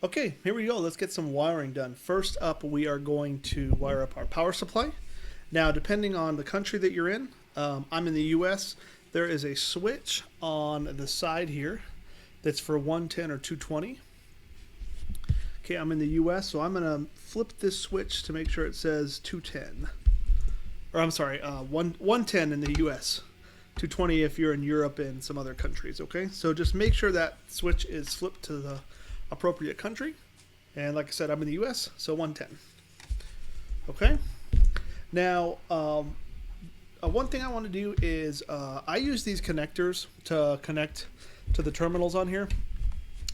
Okay, here we go. Let's get some wiring done. First up, we are going to wire up our power supply. Now, depending on the country that you're in, I'm in the US. There is a switch on the side here that's for 110 or 220. Okay, I'm in the US, so I'm going to flip this switch to make sure it says 210. Or I'm sorry, 110 in the US. 220 if you're in Europe and some other countries, okay? So just make sure that switch is flipped to the appropriate country. And like I said, I'm in the US, so 110. Okay? Now, one thing I want to do is I use these connectors to connect to the terminals on here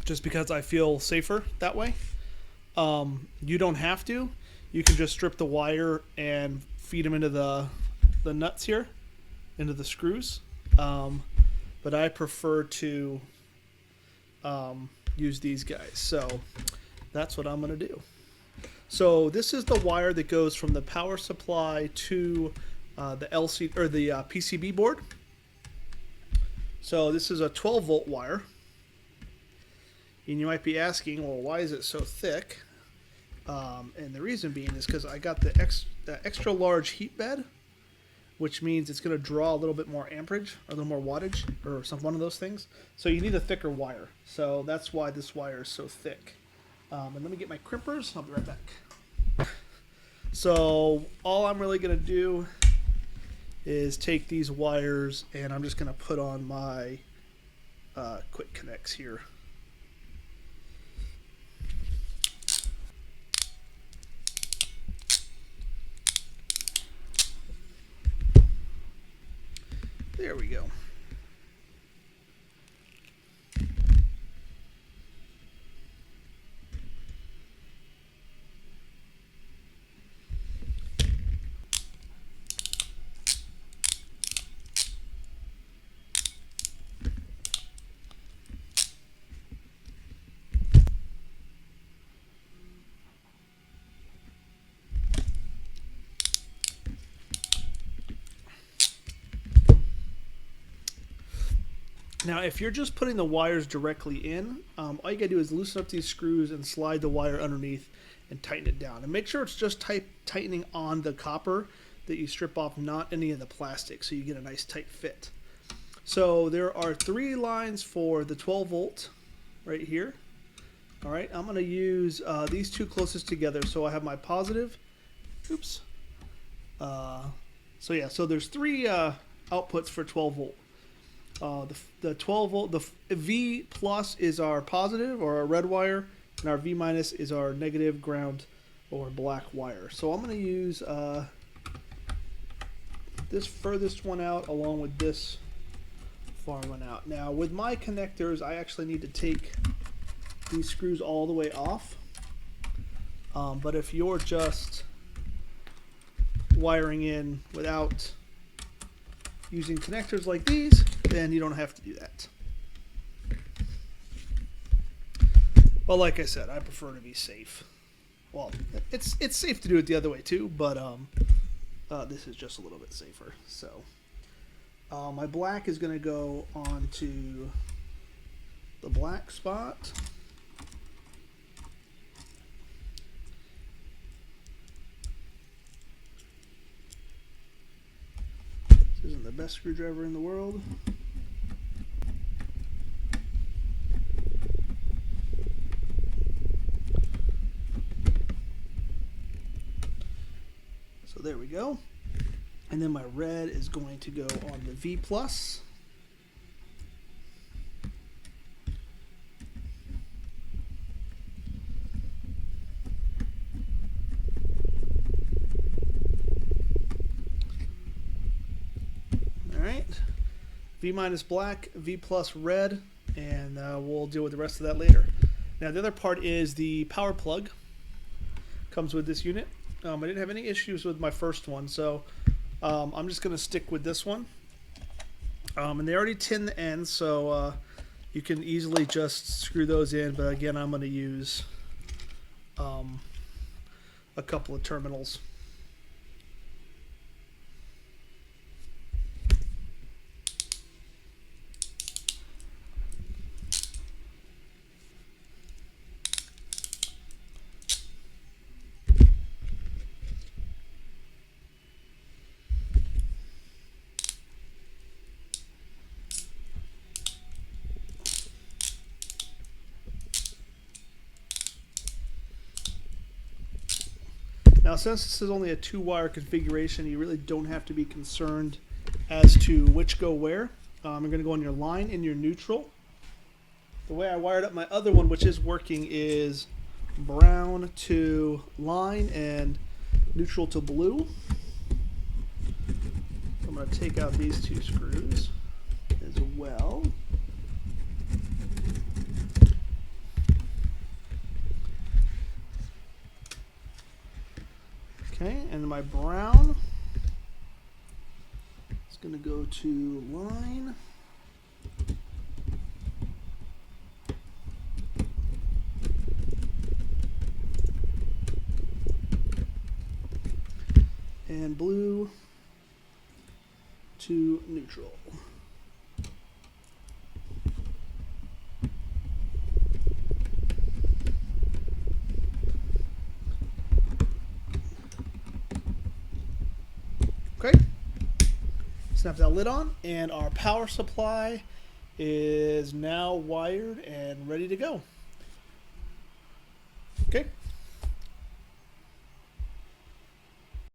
just because I feel safer that way. You don't have to. You can just strip the wire and feed them into the nuts here, into the screws. But I prefer to use these guys. So that's what I'm going to do. So this is the wire that goes from the power supply to the LCD or the PCB board. So this is a 12 volt wire. And you might be asking, well, why is it so thick? And the reason being is because I got the extra large heat bed, which means it's going to draw a little bit more amperage or a little more wattage or one of those things. So you need a thicker wire. So that's why this wire is so thick. And let me get my crimpers. I'll be right back. So all I'm really going to do is take these wires and I'm just going to put on my quick connects here. There we go. Now, if you're just putting the wires directly in, all you gotta do is loosen up these screws and slide the wire underneath and tighten it down. And make sure it's just tightening on the copper that you strip off, not any of the plastic, so you get a nice tight fit. So there are 3 lines for the 12 volt right here. All right, I'm gonna use these 2 closest together. So I have my positive. Oops. So there's 3 outputs for 12 volt. The 12 volt, the V plus is our positive or our red wire, and our V minus is our negative ground or black wire. So I'm going to use this furthest one out along with this far one out. Now with my connectors, I actually need to take these screws all the way off. But if you're just wiring in without using connectors like these, then you don't have to do that. Well, like I said, I prefer to be safe. Well, it's safe to do it the other way too, but this is just a little bit safer. So my black is going to go onto the black spot. This isn't the best screwdriver in the world. So there we go. And then my red is going to go on the V plus. V minus black, V plus red, and we'll deal with the rest of that later. Now the other part is the power plug. Comes with this unit. I didn't have any issues with my first one, so I'm just going to stick with this one. And they already tin the ends, so you can easily just screw those in, but again I'm going to use a couple of terminals. Now, since this is only a 2-wire configuration, you really don't have to be concerned as to which go where. You're going to go on your line and your neutral. The way I wired up my other one, which is working, is brown to line and neutral to blue. I'm going to take out these 2 screws as well. Okay, and my brown is going to go to line. And blue to neutral. Okay, snap that lid on, and our power supply is now wired and ready to go. Okay.